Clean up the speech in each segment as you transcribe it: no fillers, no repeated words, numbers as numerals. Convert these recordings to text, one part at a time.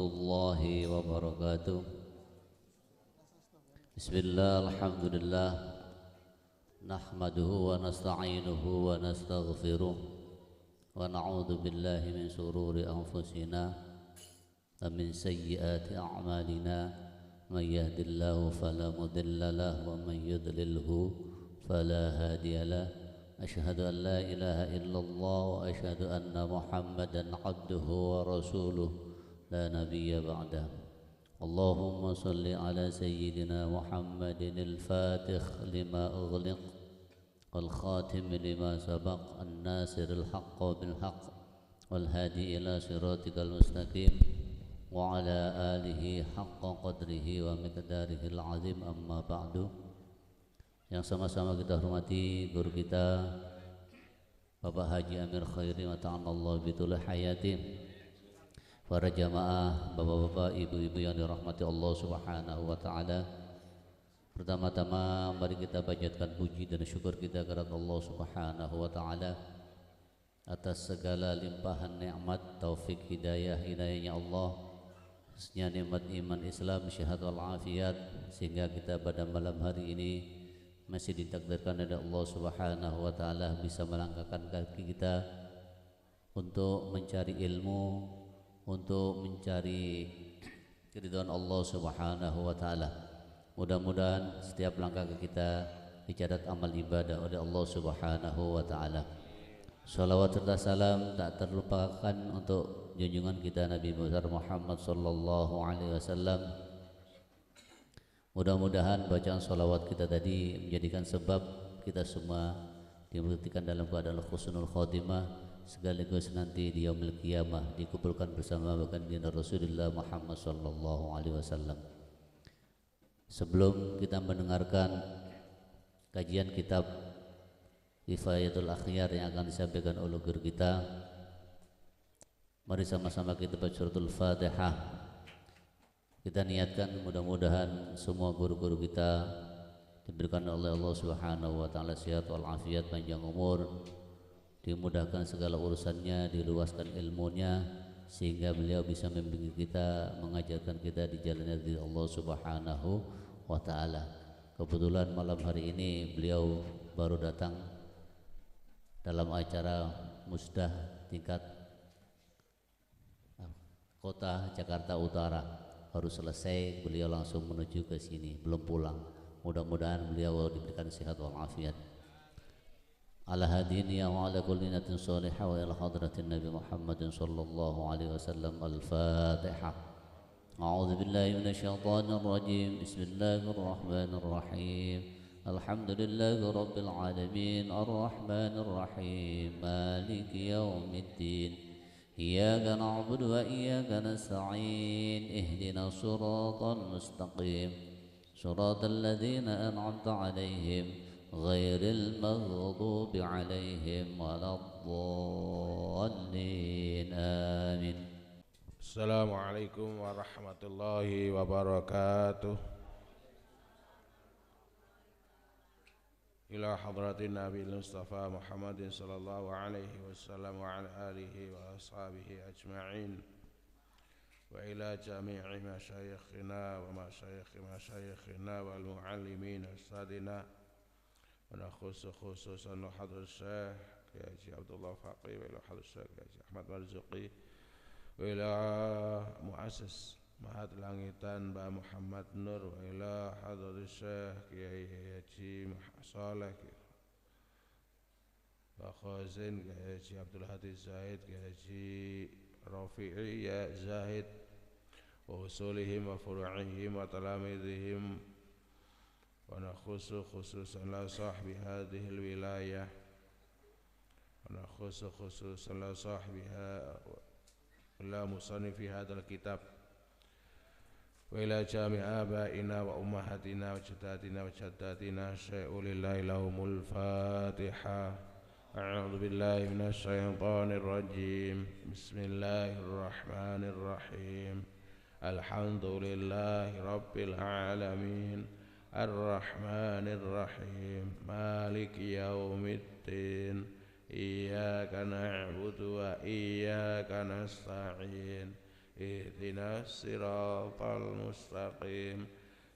warahmatullahi wabarakatuh. Bismillah, alhamdulillah, nahmaduhu wa nasta'inuhu wa nastaghfiruh wa na'udzu billahi min shururi anfusina wa min sayyiati a'malina. May yahdihillahu fala mudilla lahu wa may yudlilhu fala hadiya lahu. Asyhadu an la ilaha illallah wa asyhadu anna Muhammadan abduhu wa rasuluh la nabiyya ba'dah. Allahumma salli ala sayyidina Muhammadin al-fatih lima ughliq wal khatim lima sabaq an-nasiril haqqa bil haqq wal hadi ila siratikal mustaqim wa ala alihi haqqa qadrihi wa miqdarihil azim. Amma ba'du. Yang sama-sama kita hormati guru kita Bapak Haji Amir Khairi wa ta'amallahu bitul hayati, para jamaah, bapak-bapak, ibu-ibu yang dirahmati Allah Subhanahu wa taala. Pertama-tama mari kita panjatkan puji dan syukur kita kepada Allah Subhanahu wa taala atas segala limpahan nikmat, taufik, hidayahnya Allah, khususnya nikmat iman Islam, syahadat wal afiat, sehingga kita pada malam hari ini masih ditakdirkan oleh Allah Subhanahu wa taala bisa melangkahkan kaki kita untuk mencari ilmu, untuk mencari keridhaan Allah Subhanahu wa taala. Mudah-mudahan setiap langkah kita dicatat amal ibadah oleh Allah Subhanahu wa taala. Shalawat serta salam tak terlupakan untuk junjungan kita Nabi besar Muhammad sallallahu alaihi wasallam. Mudah-mudahan bacaan sholawat kita tadi menjadikan sebab kita semua dibuktikan dalam keadaan husnul khotimah, sekaligus nanti di yaumil qiyamah dikumpulkan bersama baginda Rasulullah Muhammad sallallahu alaihi wasallam. Sebelum kita mendengarkan kajian kitab Kifayatul Akhyar yang akan disampaikan oleh guru kita, mari sama-sama kita baca suratul Fatihah. Kita niatkan mudah-mudahan semua guru-guru kita diberikan oleh Allah Subhanahu wa taala sehat wal afiat, panjang umur, dimudahkan segala urusannya, diluaskan ilmunya, sehingga beliau bisa membimbing kita, mengajarkan kita di jalannya dari Allah Subhanahu wa taala. Kebetulan malam hari ini beliau baru datang dalam acara musdah tingkat kota Jakarta Utara. Baru selesai, beliau langsung menuju ke sini, belum pulang. Mudah-mudahan beliau diberikan sehat wal afiat. Ala hadini wa ala kulli natin salihah wa ila hadratin Nabi Muhammadin sallallahu alaihi wasallam. Al-Fatihah. A'udzu billahi minasyaitonir rajim. Bismillahirrahmanirrahim. Alhamdulillahi rabbil alamin, arrahmanir rahim, maliki yaumiddin. إياك نعبد وإياك نستعين اهدنا الصراط المستقيم صراط الذين أنعمت عليهم غير المغضوب عليهم ولا الضالين آمين. السلام عليكم ورحمة الله وبركاته. إلى حضرة النبي المصطفى محمد صلى الله عليه وسلم وعلى آله وأصحابه أجمعين، وإلى جميع مشايخنا ومشايخ مشايخنا والمعلمين أستاذنا، ونخص خصوصا حضرة الشيخ حاجي عبد الله فقيه، وإلى حضرة الشيخ حاجي أحمد مرزوقي، وإلى مؤسس Mahat Langitan Mbah Muhammad Nur, wa ila hadratis Syekh Kiai Haji Saleh, wa khazin Kiai Haji Abdul Hadi Zaid, Kiai Haji Rafi'i ya Zahid, wa usulihim wa furu'ihim wa talamidhihim, wa nakhusu khususan la sahbi hadhil wilayah, wa nakhusu khususan la sahbiha la musannifi hadal kitab, wa ila jami' abaina wa ummahatina wa jaddatina wa jaddatina syai'u lillahi lahumul Fatihah. A'udzu billahi minasy syaithanir rajim. Bismillahirrahmanirrahim. Alhamdulillahi rabbil alamin, arrahmanir rahim, maliki yaumiddin, iyyaka na'budu wa iyyaka nasta'in, ihdinas siratal mustaqim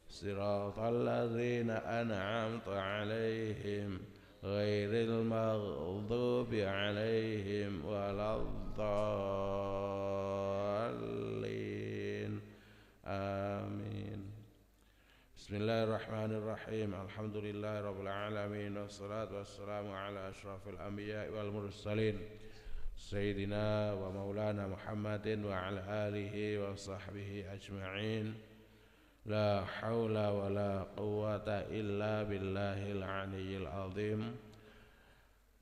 siratal ladzina an'amta 'alaihim ghairil maghdubi 'alaihim waladdallin. Amin. Bismillahirrahmanirrahim. Alhamdulillahirabbil alamin wassalatu wassalamu ala asyrafil anbiya'i wal mursalin Sayyidina wa maulana Muhammadin wa ala alihi wa sahbihi ajma'in. La hawla wa la quwwata illa billahil aliyyil azim.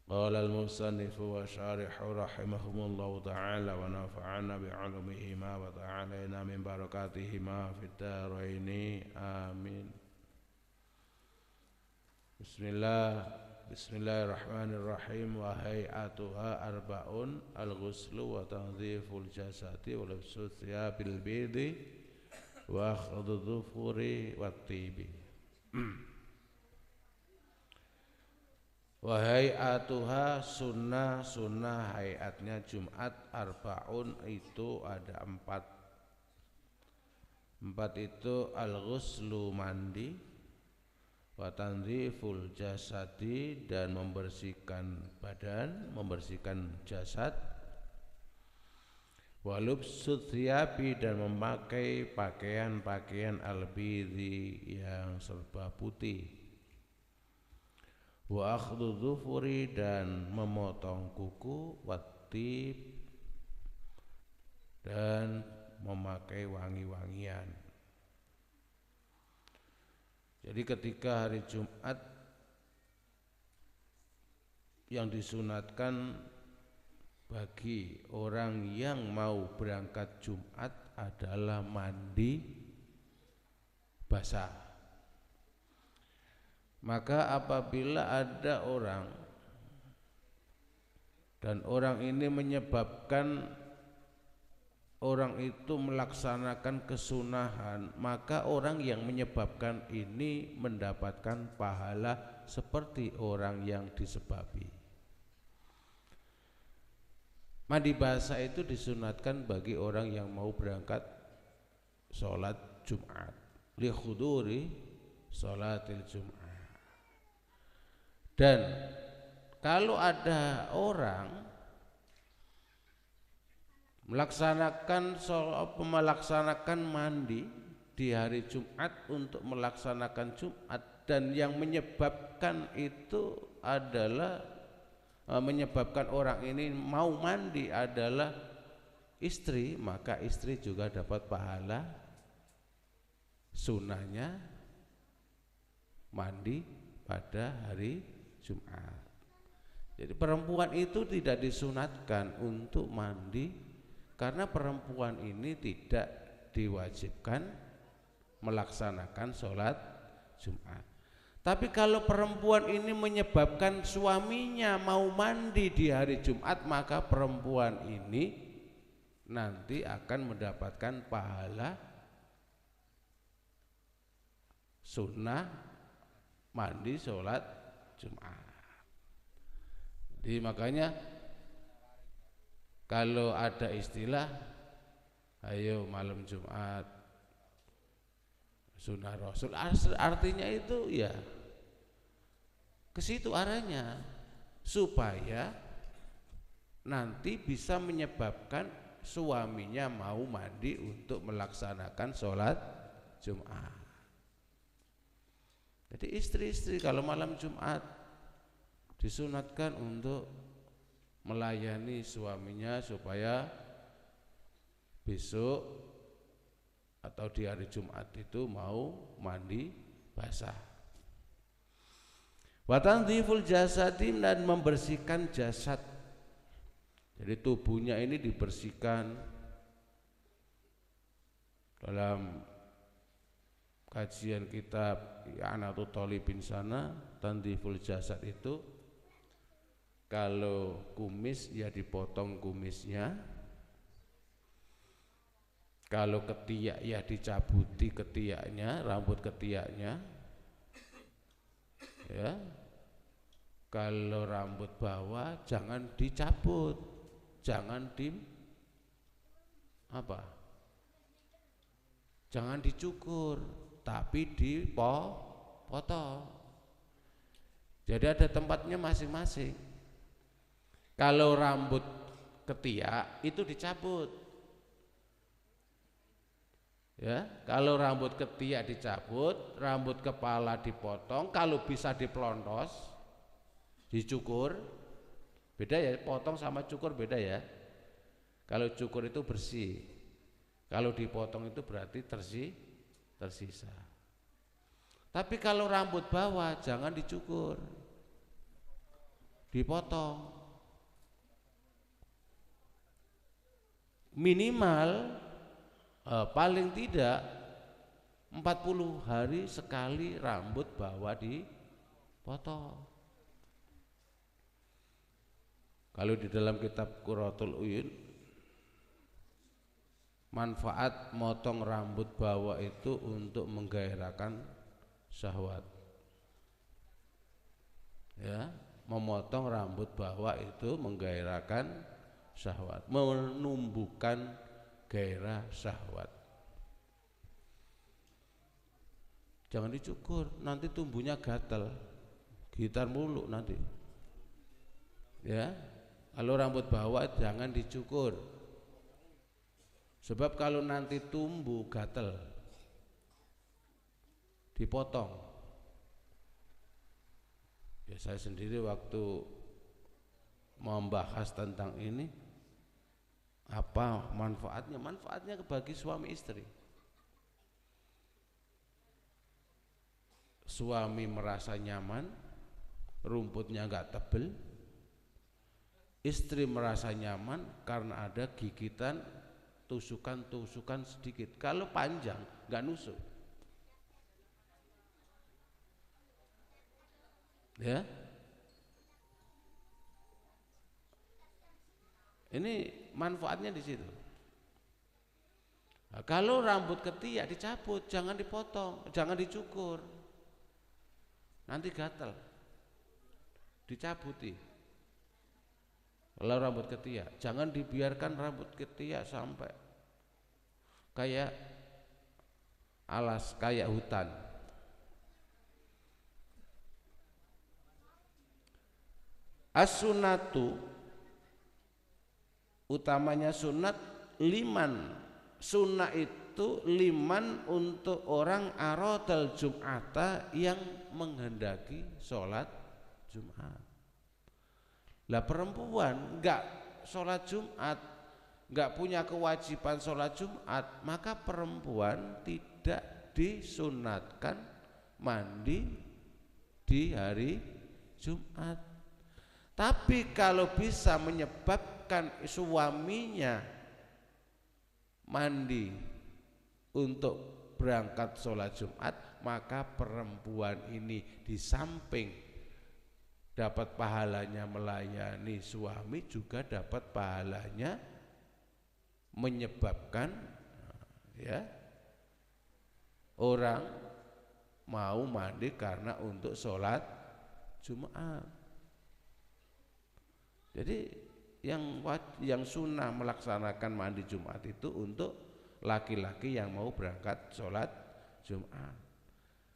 Qala al-musannifu wa syarihu rahimahumullahu ta'ala wa nafa'ana bi'ulumihima wa ta'alaina min barakatihima fid dharaini amin. Bismillahirrahmanirrahim. Wa hay'atuha arba'un al-ghuslu wa tanziful jasadi wa labsu thiyabil bidi wa akhdhu dhufuri wat tibi. Wa hay'atuha sunnah hayatnya Jumat arba'un itu ada 4 itu al-ghuslu mandi, wa tanziful jasadi dan membersihkan badan, membersihkan jasad, wa lubsut thiyabi dan memakai pakaian-pakaian al-bidhi yang serba putih, wa akhdhu dhufuri dan memotong kuku, wattib dan memakai wangi-wangian. Jadi ketika hari Jumat yang disunatkan bagi orang yang mau berangkat Jumat adalah mandi basah. Maka apabila ada orang dan orang ini menyebabkan orang itu melaksanakan kesunahan, maka orang yang menyebabkan ini mendapatkan pahala seperti orang yang disebabi. Mandi basah itu disunatkan bagi orang yang mau berangkat sholat Jumat, li khuduri sholatil Jumat. Dan kalau ada orang melaksanakan mandi di hari Jumat untuk melaksanakan Jumat, dan yang menyebabkan itu adalah menyebabkan orang ini mau mandi adalah istri, maka istri juga dapat pahala sunnahnya mandi pada hari Jumat. Jadi perempuan itu tidak disunatkan untuk mandi karena perempuan ini tidak diwajibkan melaksanakan sholat Jumat. Tapi kalau perempuan ini menyebabkan suaminya mau mandi di hari Jumat, maka perempuan ini nanti akan mendapatkan pahala sunnah mandi sholat Jumat. Jadi makanya kalau ada istilah ayo malam Jumat sunnah Rasul, artinya itu ya ke situ arahnya, supaya nanti bisa menyebabkan suaminya mau mandi untuk melaksanakan sholat Jumat. Jadi istri-istri kalau malam Jumat disunatkan untuk melayani suaminya supaya besok atau di hari Jumat itu mau mandi basah. Wa tanziful jasadi dan membersihkan jasad. Jadi tubuhnya ini dibersihkan. Dalam kajian kitab I'anatul Talibin sana, tanziful jasad itu kalau kumis ya dipotong kumisnya, kalau ketiak ya dicabuti ketiaknya, rambut ketiaknya, ya. Kalau rambut bawah jangan dicabut, jangan Jangan dicukur, tapi dipotong. Jadi ada tempatnya masing-masing. Kalau rambut ketiak itu dicabut. Ya, kalau rambut ketiak dicabut, rambut kepala dipotong, kalau bisa dipelontos, dicukur. Beda ya, potong sama cukur beda ya. Kalau cukur itu bersih, kalau dipotong itu berarti tersisa. Tapi kalau rambut bawah jangan dicukur, dipotong. Minimal paling tidak 40 hari sekali rambut bawah dipotong. Kalau di dalam kitab Qurratul Uyun, manfaat motong rambut bawah itu untuk menggairahkan syahwat. Ya, memotong rambut bawah itu menggairahkan syahwat, menumbuhkan gairah syahwat. Jangan dicukur, nanti tumbuhnya gatal, gitar mulu nanti. Ya, kalau rambut bawah jangan dicukur. Sebab kalau nanti tumbuh gatal, dipotong. Ya, saya sendiri waktu membahas tentang ini, apa manfaatnya? Manfaatnya bagi suami istri. Suami merasa nyaman, rumputnya enggak tebel. Istri merasa nyaman karena ada gigitan, tusukan-tusukan sedikit. Kalau panjang enggak nusuk. Ya. Ini manfaatnya di situ. Nah, kalau rambut ketiak dicabut, jangan dipotong, jangan dicukur. Nanti gatal. Dicabuti. Kalau rambut ketiak, jangan dibiarkan rambut ketiak sampai kayak alas, kayak hutan. As-sunnatu, utamanya sunat liman. Sunnah itu liman untuk orang aradal jum'ata yang menghendaki sholat Jumat. Lah perempuan enggak sholat Jumat, enggak punya kewajiban sholat Jumat, maka perempuan tidak disunatkan mandi di hari Jumat. Tapi kalau bisa menyebabkan suaminya mandi untuk berangkat sholat Jumat, maka perempuan ini di samping dapat pahalanya melayani suami, juga dapat pahalanya menyebabkan ya orang mau mandi karena untuk sholat Jumat. Jadi yang sunnah melaksanakan mandi Jumat itu untuk laki-laki yang mau berangkat sholat Jumat.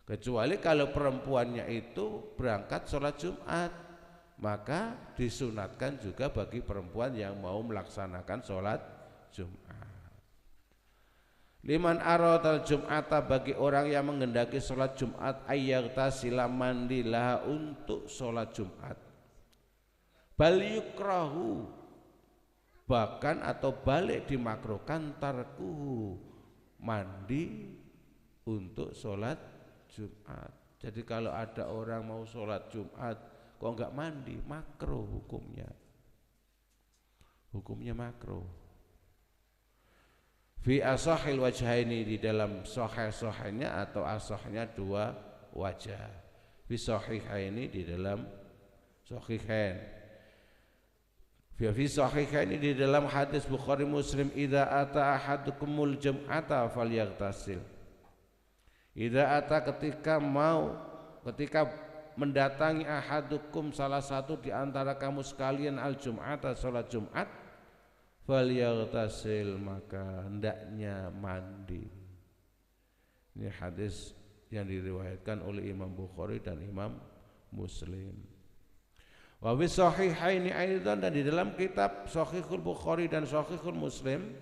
Kecuali kalau perempuannya itu berangkat sholat Jumat, maka disunatkan juga bagi perempuan yang mau melaksanakan sholat Jumat. Liman aradal Jum'ata, bagi orang yang menghendaki sholat Jumat, ayyagtasila, mandilah untuk sholat Jumat. Bal yukrahu, bahkan atau balik dimakruhkan, tarkuhu, mandi untuk sholat Jumat. Jadi kalau ada orang mau sholat Jumat kok enggak mandi, makruh hukumnya. Hukumnya makruh. Fi asahil wajhaini, di dalam sahih-sahihnya atau asahnya dua wajah. Fi sahihaini, di dalam sahihain. Fi sahihaini, di dalam hadis Bukhari Muslim, idza ata ahadukumul jum'ata falyaghtasil. Idza ata, ketika mendatangi ahadukum, salah satu di antara kamu sekalian, al jum'ata, salat Jumat, falyaghtasil, maka hendaknya mandi. Ini hadis yang diriwayatkan oleh Imam Bukhari dan Imam Muslim. Wa fi sahihaini aidan, dan di dalam kitab Sahihul Bukhari dan Sahihul Muslim,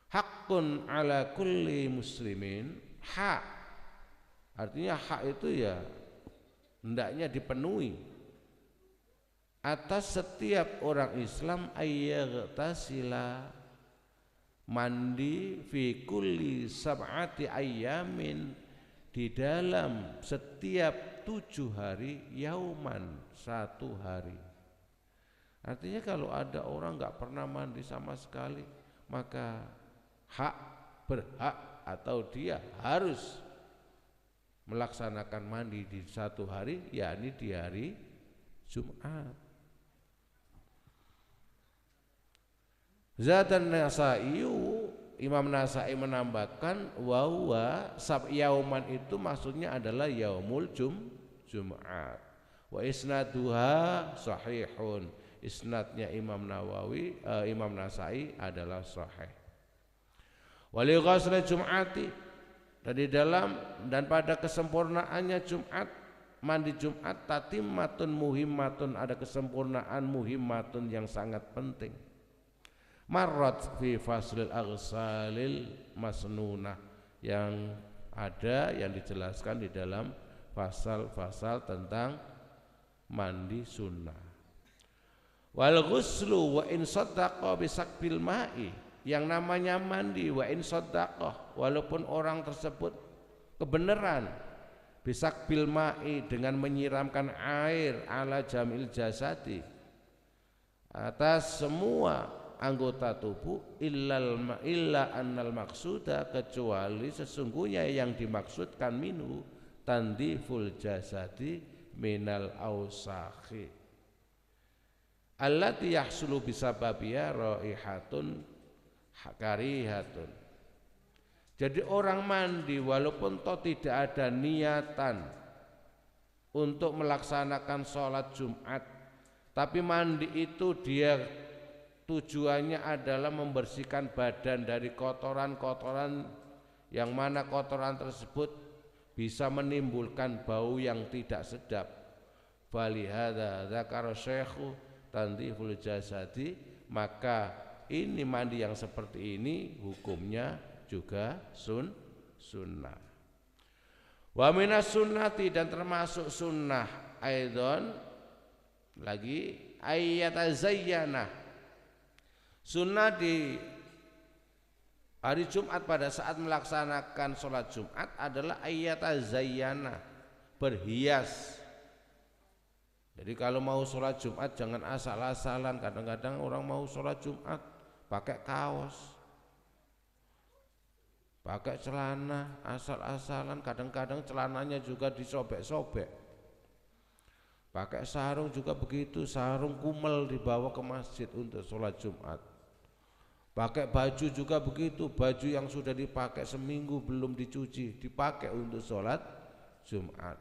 haqqun ala kulli muslimin, hak artinya hak itu ya hendaknya dipenuhi atas setiap orang Islam, ayyaghtasila, mandi, fi kulli sab'ati ayyamin, di dalam setiap 7 hari, yauman, 1 hari. Artinya kalau ada orang enggak pernah mandi sama sekali, maka berhak atau dia harus melaksanakan mandi di 1 hari, yakni di hari Jumat. Zatan Nasa'i, Imam Nasa'i menambahkan, wa yauman itu maksudnya adalah yaumul Jumat. Wa isnaduha sahihun, isnadnya Imam Nasa'i adalah sahih. Wali ghusl Jum'ati, dan di dalam dan pada kesempurnaannya Jumat, mandi Jumat, tatimmatun muhimmatun, ada kesempurnaan muhimmatun yang sangat penting. Marrat fi faslil aghsalil masnunah, yang ada yang dijelaskan di dalam pasal-pasal tentang mandi sunnah. Wal ghuslu wa in saddaqa bisakbil ma'i, yang namanya mandi wa in saddaqa, walaupun orang tersebut kebenaran, bisakbil ma'i, dengan menyiramkan air, ala jamil jasadi, atas semua anggota tubuh, illa annal maksuda, kecuali sesungguhnya yang dimaksudkan minhu tandiful jasadi minal ausakhi allati yahsulu bisababiha raihatun karihatun. Jadi orang mandi walaupun toh tidak ada niatan untuk melaksanakan sholat Jumat, tapi mandi itu dia tujuannya adalah membersihkan badan dari kotoran-kotoran, yang mana kotoran tersebut bisa menimbulkan bau yang tidak sedap. Falihada dzakara syekhu tandiful jasadi, maka ini mandi yang seperti ini hukumnya juga sunnah. Wa minas sunnati, dan termasuk sunnah aidon lagi, ayyatazayyana, sunnah di hari Jumat pada saat melaksanakan sholat Jumat adalah ayyatazayyana, berhias. Jadi kalau mau sholat Jumat jangan asal-asalan. Kadang-kadang orang mau sholat Jumat pakai kaos, pakai celana asal-asalan, kadang-kadang celananya juga disobek-sobek. Pakai sarung juga begitu, sarung kumel dibawa ke masjid untuk sholat Jumat. Pakai baju juga begitu, baju yang sudah dipakai seminggu belum dicuci dipakai untuk sholat Jumat.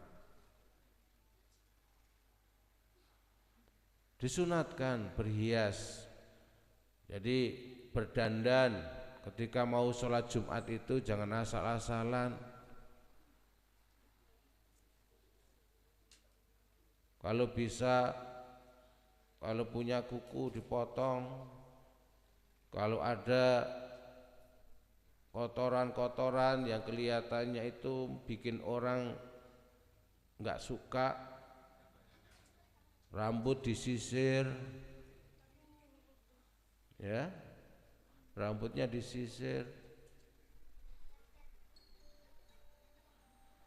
Disunatkan berhias, jadi berdandan ketika mau sholat Jumat itu jangan asal-asalan. Kalau bisa, kalau punya kuku dipotong, kalau ada kotoran-kotoran yang kelihatannya itu bikin orang enggak suka, rambut disisir, ya, rambutnya disisir.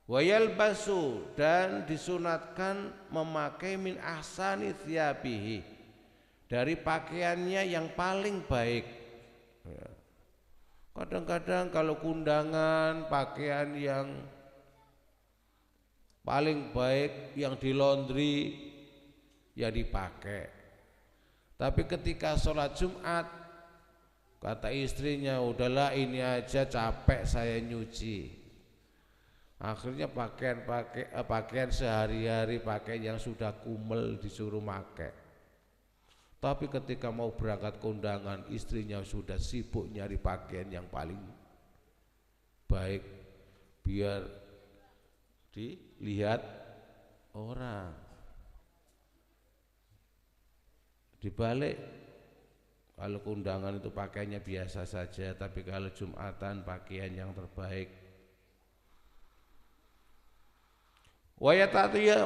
Wayal basu, dan disunatkan memakai min ahsani thiyabihi, dari pakaiannya yang paling baik. Kadang-kadang kalau kundangan pakaian yang paling baik yang di laundry ya dipakai. Tapi ketika sholat Jumat kata istrinya, udahlah ini aja capek saya nyuci. Akhirnya pakaian sehari-hari, pakaian yang sudah kumel disuruh pakai. Tapi ketika mau berangkat kondangan, istrinya sudah sibuk nyari pakaian yang paling baik. biar dilihat orang. Dibalik, kalau kondangan itu pakaiannya biasa saja, tapi kalau Jumatan pakaian yang terbaik.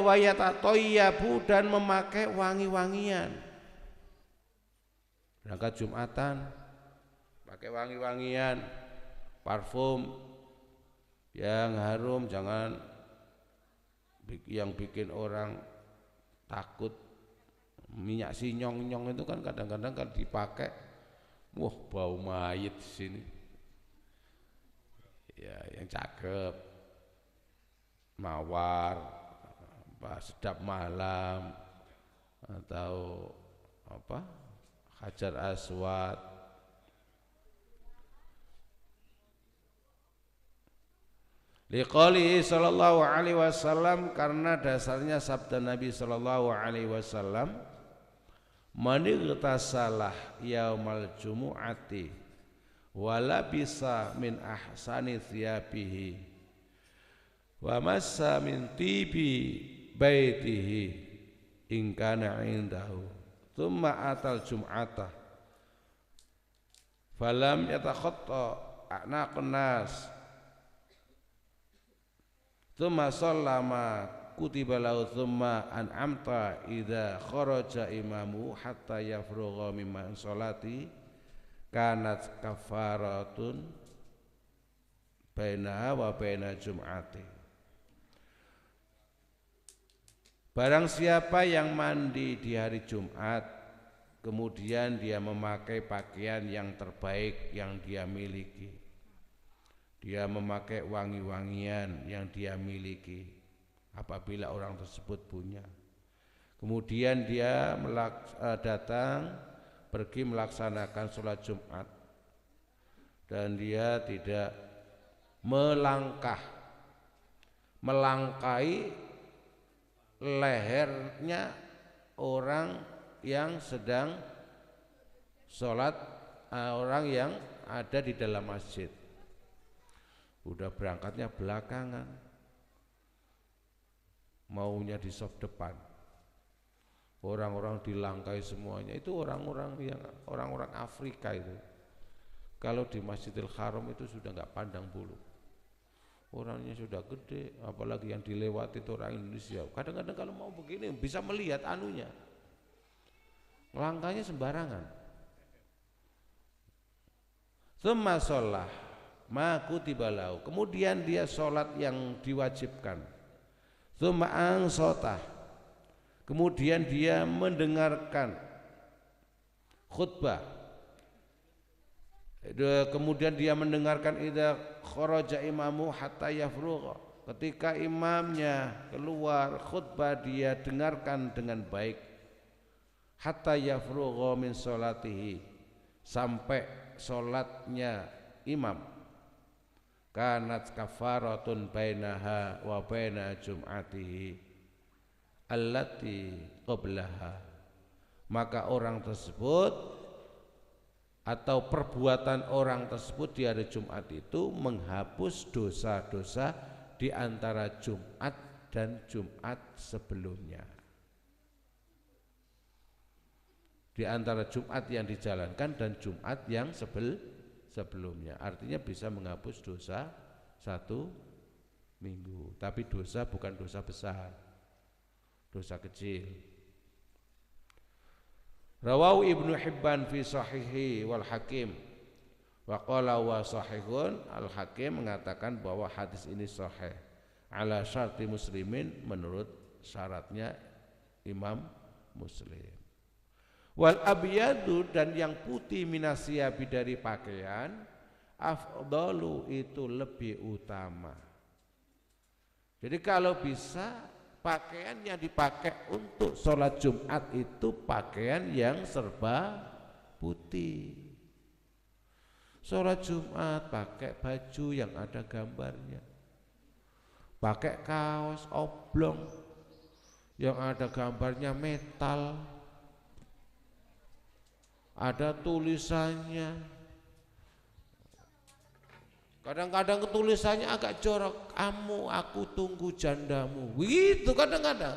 Wayatatoyabu dan memakai wangi-wangian. Berangkat Jumatan pakai wangi-wangian, parfum yang harum, jangan yang bikin orang takut. Minyak sinyong-nyong itu kan kadang-kadang kan dipakai, wah bau mayit di sini. Ya, yang cakep, mawar, sedap malam, atau apa, hajar aswad. Liqaulihi sallallahu alaihi wasallam, karena dasarnya sabda Nabi sallallahu alaihi wasallam, man igtasalah yaumal jumu'ati wala bisa min ahsani thiyabihi wa massa min tibi baitihi in kana indahu thumma atal jum'ata falam yatakhatta a'naqun nas thumma sallama kutiba lahu thumma an'amta idza kharaja imamu hatta yafrugha mimma sholati kanat kafaratun bainaha wa baina jum'ati. Barang siapa yang mandi di hari Jumat kemudian dia memakai pakaian yang terbaik yang dia miliki, dia memakai wangi-wangian yang dia miliki apabila orang tersebut punya, kemudian dia datang pergi melaksanakan sholat Jumat dan dia tidak melangkahi lehernya orang yang sedang sholat, orang yang ada di dalam masjid. Udah berangkatnya belakangan, maunya di saf depan, orang-orang dilangkai semuanya. Itu orang-orang Afrika itu. Kalau di Masjidil Haram itu sudah nggak pandang bulu, orangnya sudah gede, apalagi yang dilewati itu orang Indonesia. Kadang-kadang kalau mau begini bisa melihat anunya, langkahnya sembarangan. Tsumma sholah ma kutiba lahu, kemudian dia sholat yang diwajibkan. Tsumma ansota, kemudian dia mendengarkan khutbah, kemudian dia mendengarkan idza kharaja imamu hatta yafrugha, ketika imamnya keluar khutbah dia dengarkan dengan baik, hatta yafrugha min sholatihi, sampai sholatnya imam, kanat kafaratun bainaha wa baina jum'atihi allati qablaha, maka orang tersebut atau perbuatan orang tersebut di hari Jumat itu menghapus dosa-dosa di antara Jumat dan Jumat sebelumnya, di antara Jumat yang dijalankan dan Jumat yang sebelumnya. Artinya bisa menghapus dosa satu minggu. Tapi dosa bukan dosa besar, dosa kecil. Rawahu Ibnu Hibban fi sahihi wal Hakim wa qala wa sahihun. Al Hakim mengatakan bahwa hadis ini sahih ala syarti muslimin, menurut syaratnya Imam Muslim. Wal abyadu, dan yang putih minasyabi dari pakaian, afdalu, itu lebih utama. Jadi kalau bisa pakaian yang dipakai untuk sholat Jumat itu pakaian yang serba putih. Sholat Jumat pakai baju yang ada gambarnya, pakai kaos oblong yang ada gambarnya metal, ada tulisannya, Kadang-kadang tulisannya agak jorok, kamu aku tunggu jandamu. Begitu kadang-kadang.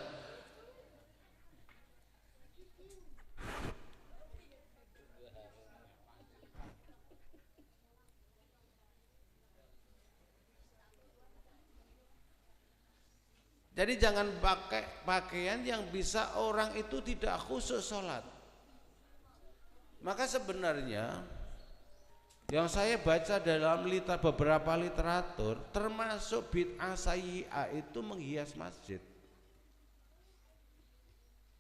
Jadi jangan pakai pakaian yang bisa orang itu tidak khusyuk sholat. Maka sebenarnya yang saya baca dalam beberapa literatur, termasuk bid'ah sayyi'ah itu menghias masjid.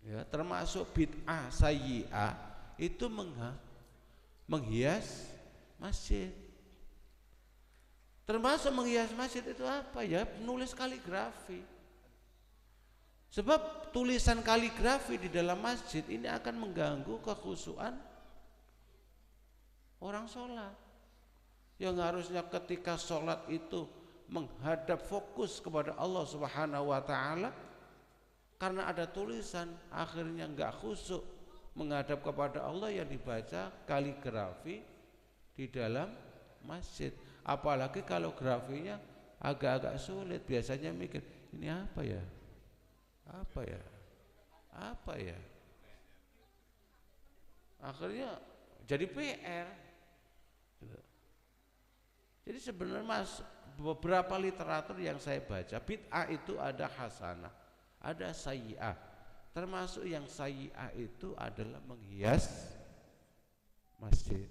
Ya, termasuk bid'ah sayyi'ah itu menghias masjid. Termasuk menghias masjid itu apa ya? Menulis kaligrafi. Sebab tulisan kaligrafi di dalam masjid ini akan mengganggu kekhusyuan orang sholat. Yang harusnya ketika sholat itu menghadap fokus kepada Allah Subhanahu wa ta'ala, karena ada tulisan akhirnya enggak khusyuk menghadap kepada Allah, yang dibaca kaligrafi di dalam masjid. Apalagi kalau grafinya agak-agak sulit, biasanya mikir ini apa ya? Apa ya? Akhirnya jadi PR. Jadi sebenarnya beberapa literatur yang saya baca, bid'ah itu ada hasanah, ada sayyi'ah. Termasuk yang sayyi'ah itu adalah menghias masjid.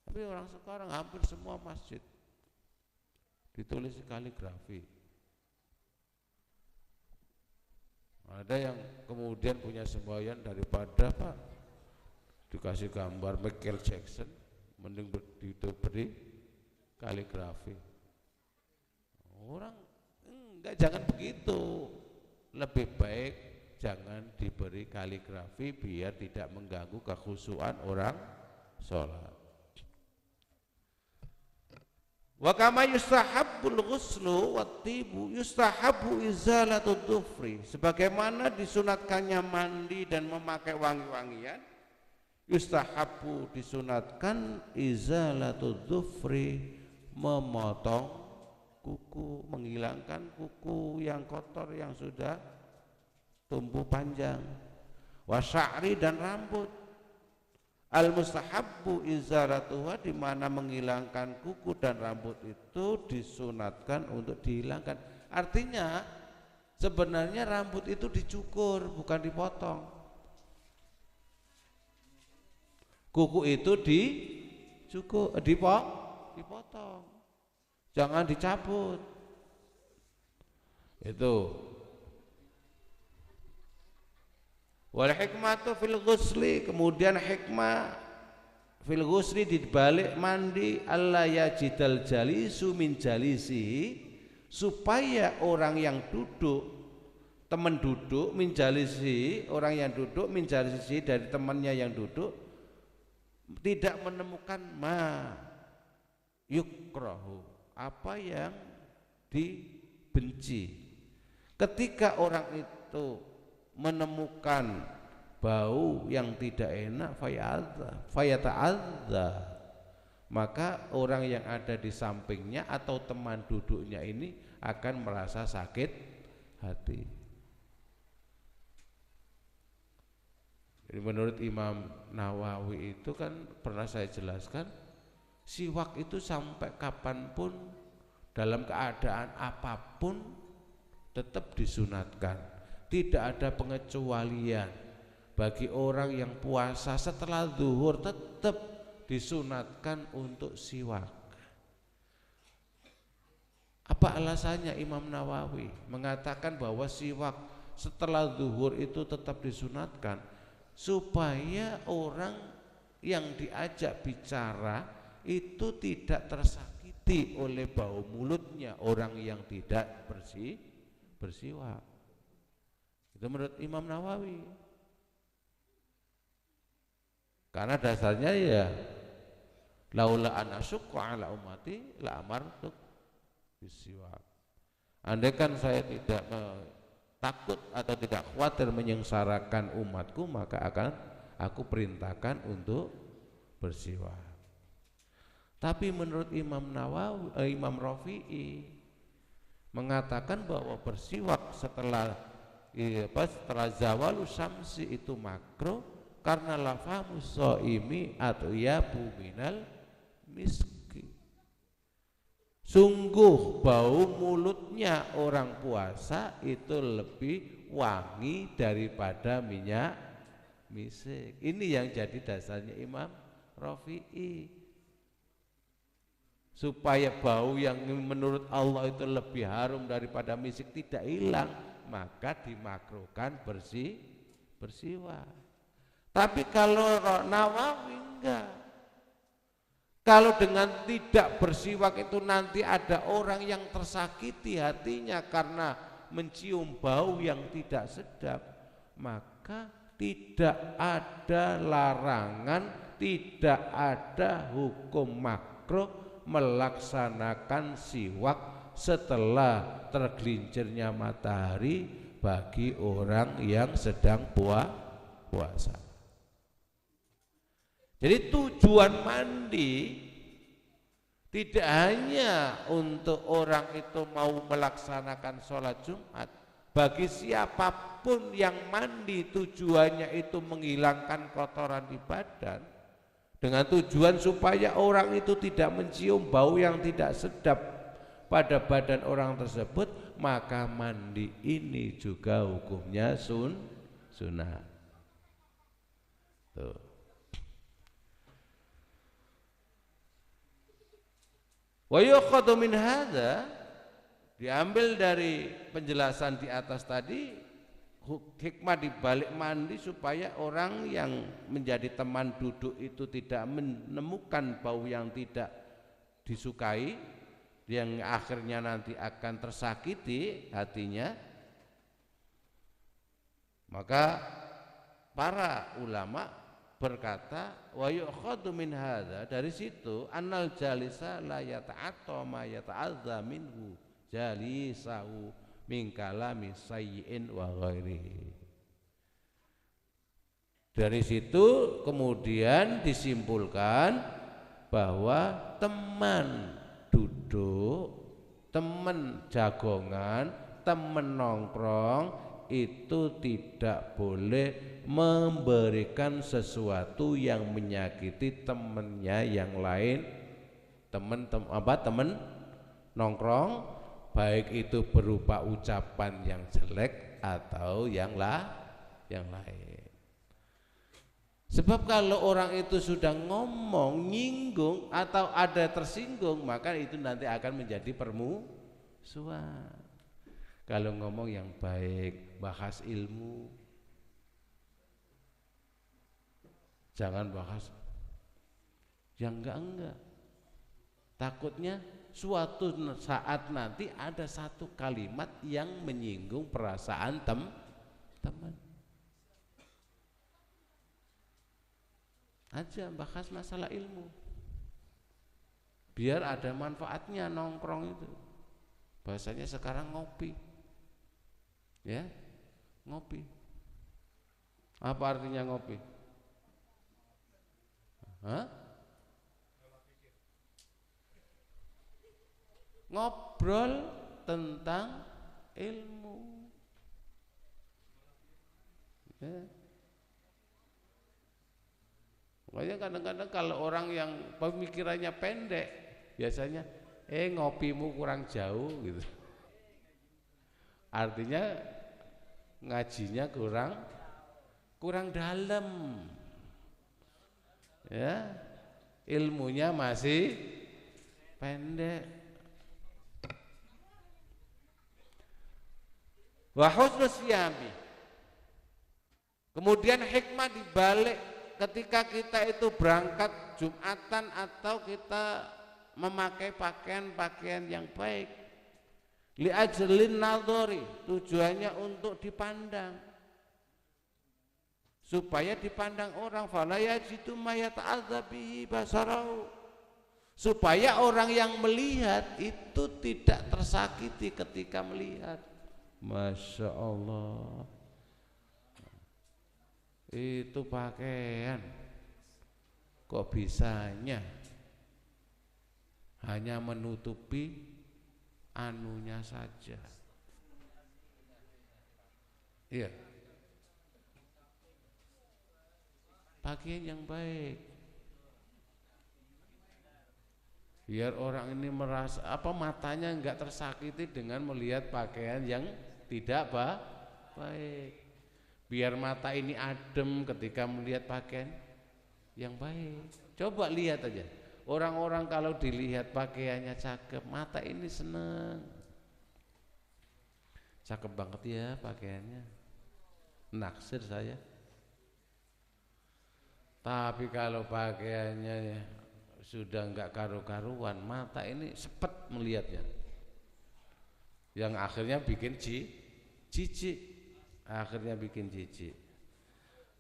Tapi orang sekarang hampir semua masjid ditulis kaligrafi. Ada yang kemudian punya semboyan daripada Pak dikasih gambar Michael Jackson, mending diberi kaligrafi. Orang enggak, jangan begitu. Lebih baik jangan diberi kaligrafi biar tidak mengganggu kekhusyuan orang sholat. Wa kama yustahabbul ghuslu wattibu yustahabbu izalatud dhufri, sebagaimana disunatkannya mandi dan memakai wangi-wangian, yustahabbu disunatkan izalatud dhufri, memotong kuku, menghilangkan kuku yang kotor yang sudah tumbuh panjang, wa sya'ri dan rambut. Al mustahabbu izaratuha, di mana menghilangkan kuku dan rambut itu disunatkan untuk dihilangkan. Artinya sebenarnya rambut itu dicukur, bukan dipotong. Kuku itu dicukur, dipotong. Jangan dicabut. Itu. Wal hikmatu fil ghusli, kemudian hikmah fil ghusli dibalik mandi, alla yajidal jalisu min jalisihi, supaya orang yang duduk, teman duduk, min jalisihi, orang yang duduk, min jalisihi, dari temannya yang duduk, tidak menemukan ma yukrahu, apa yang dibenci. Ketika orang itu menemukan bau yang tidak enak, fayata'adza, maka orang yang ada di sampingnya atau teman duduknya ini akan merasa sakit hati. Jadi menurut Imam Nawawi itu kan pernah saya jelaskan, siwak itu sampai kapanpun, dalam keadaan apapun tetap disunatkan. Tidak ada pengecualian. Bagi orang yang puasa setelah zuhur tetap disunatkan untuk siwak. Apa alasannya Imam Nawawi mengatakan bahwa siwak setelah zuhur itu tetap disunatkan? Supaya orang yang diajak bicara itu tidak tersakiti oleh bau mulutnya orang yang tidak bersiwak. Itu menurut Imam Nawawi. Karena dasarnya ya, laula an asyqa ala ummati la amartu bisiwak. Andai kan saya tidak takut atau tidak khawatir menyengsarakan umatku, maka akan aku perintahkan untuk bersiwak. Tapi menurut Imam Rafi'i mengatakan bahwa bersiwak setelah zawalu syamsi itu makruh karena lafamu shaimi atau yabu minal miski. Sungguh bau mulutnya orang puasa itu lebih wangi daripada minyak misik. Ini yang jadi dasarnya Imam Rafi'i. Supaya bau yang menurut Allah itu lebih harum daripada misik tidak hilang, maka dimakruhkan bersiwak. Tapi kalau Nawawi enggak. Kalau dengan tidak bersiwak itu nanti ada orang yang tersakiti hatinya karena mencium bau yang tidak sedap, maka tidak ada larangan, tidak ada hukum makruh melaksanakan siwak setelah tergelincirnya matahari bagi orang yang sedang puasa. Jadi tujuan mandi tidak hanya untuk orang itu mau melaksanakan sholat Jumat. Bagi siapapun yang mandi tujuannya itu menghilangkan kotoran di badan, dengan tujuan supaya orang itu tidak mencium bau yang tidak sedap pada badan orang tersebut, maka mandi ini juga hukumnya sunnah. Tuh. Wa yukhadhu min hadza, diambil dari penjelasan di atas tadi, hikmah di balik mandi supaya orang yang menjadi teman duduk itu tidak menemukan bau yang tidak disukai, yang akhirnya nanti akan tersakiti hatinya. Maka para ulama berkata, wa yu'khadhu min hadza, dari situ annal jalisa la yata'atta ma yata'adza minhu jalisahu min kalami sayyi'in wa ghairihi. Dari situ kemudian disimpulkan bahwa teman duduk, teman jagongan, teman nongkrong itu tidak boleh memberikan sesuatu yang menyakiti temannya yang lain, teman nongkrong, baik itu berupa ucapan yang jelek atau yang lain. Sebab kalau orang itu sudah ngomong, nyinggung atau ada tersinggung, maka itu nanti akan menjadi permusuhan. Kalau ngomong yang baik, bahas ilmu, jangan bahas yang enggak. Takutnya suatu saat nanti ada satu kalimat yang menyinggung perasaan teman. Aja bahas masalah ilmu, biar ada manfaatnya nongkrong itu. Bahasanya sekarang ngopi, ya, ngopi. Apa artinya ngopi? Hah? Ngobrol tentang ilmu, ya. Makanya kadang-kadang kalau orang yang pemikirannya pendek, biasanya ngopimu kurang jauh gitu. Artinya ngajinya kurang dalam, ya, ilmunya masih pendek. Wa husnus siyami, kemudian hikmah dibalik ketika kita itu berangkat Jumatan atau kita memakai pakaian-pakaian yang baik, li ajlin nadhari, tujuannya untuk dipandang, supaya dipandang orang, fala yajidu ma yata'adza bihi basarahu, supaya orang yang melihat itu tidak tersakiti ketika melihat. Masya Allah, itu pakaian kok bisanya hanya menutupi anunya saja. Iya. Pakaian yang baik. Biar orang ini merasa matanya enggak tersakiti dengan melihat pakaian yang tidak baik. Biar mata ini adem ketika melihat pakaian yang baik. Coba lihat aja. Orang-orang kalau dilihat pakaiannya cakep, mata ini senang. Cakep banget ya pakaiannya. Naksir saya. Tapi kalau pakaiannya sudah enggak karu-karuan, mata ini sepet melihatnya. Yang akhirnya bikin jijik. Akhirnya bikin jijik.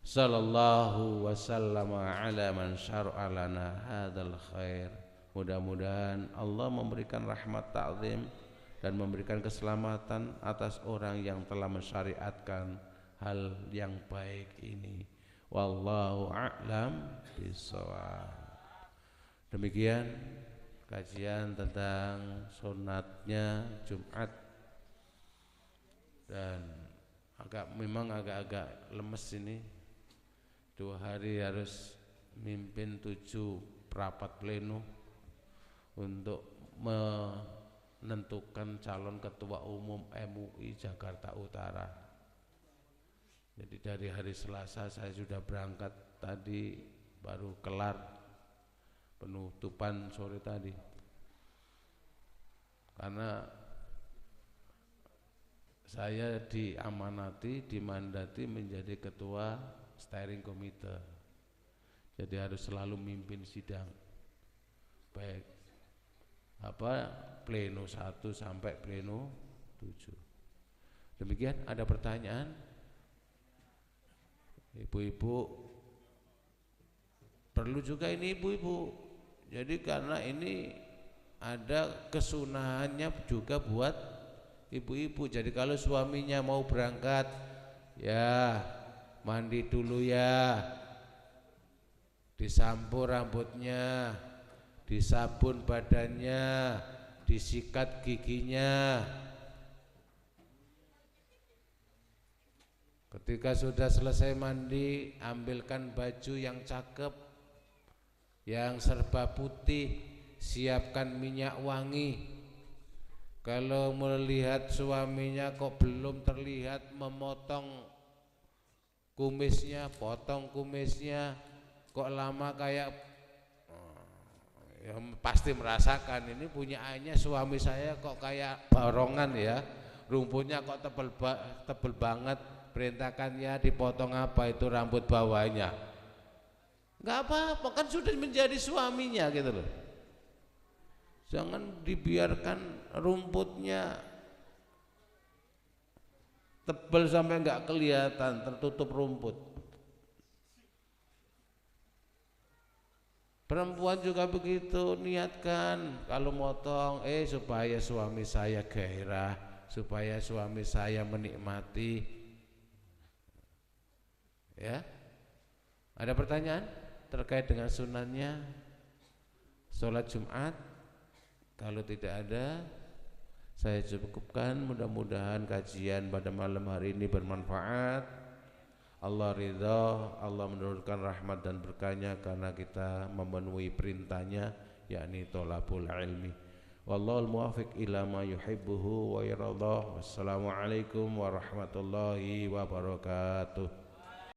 Sallallahu wasallam ala man syar'a lana hadzal khair. Mudah-mudahan Allah memberikan rahmat ta'zim dan memberikan keselamatan atas orang yang telah mensyariatkan hal yang baik ini. Wallahu a'lam bishawab. Demikian kajian tentang sunatnya Jumat, dan memang agak lemes ini. 2 hari harus mimpin 7 rapat pleno untuk menentukan calon ketua umum MUI Jakarta Utara. Jadi dari hari Selasa saya sudah berangkat, tadi baru kelar penutupan sore tadi. Karena saya dimandati menjadi ketua steering committee. Jadi harus selalu mimpin sidang. Baik pleno 1 sampai pleno 7. Demikian, ada pertanyaan? Ibu-ibu, perlu juga ini ibu-ibu. Jadi karena ini ada kesunahannya juga buat ibu-ibu. Jadi kalau suaminya mau berangkat, ya mandi dulu ya, disampo rambutnya, disabun badannya, disikat giginya. Ketika sudah selesai mandi, ambilkan baju yang cakep, yang serba putih, siapkan minyak wangi. Kalau melihat suaminya kok belum terlihat memotong kumisnya, potong kumisnya, kok lama kayak ya pasti merasakan ini punyaannya suami saya kok kayak barongan ya, rumputnya kok tebel banget. Perintahkannya dipotong apa itu rambut bawahnya. Enggak apa-apa, kan sudah menjadi suaminya gitu loh. Jangan dibiarkan rumputnya tebal sampai enggak kelihatan, tertutup rumput. Perempuan juga begitu, niatkan kalau motong supaya suami saya gairah, supaya suami saya menikmati. Ya, ada pertanyaan terkait dengan sunannya sholat Jumat? Kalau tidak ada, saya cukupkan. Mudah-mudahan kajian pada malam hari ini bermanfaat. Allah ridha, Allah menurunkan rahmat dan berkahnya karena kita memenuhi perintahnya, yakni thalabul ilmi. Wallahul muwaffiq ila ma yuhibbuhu wa yardah. Wassalamualaikum warahmatullahi wabarakatuh.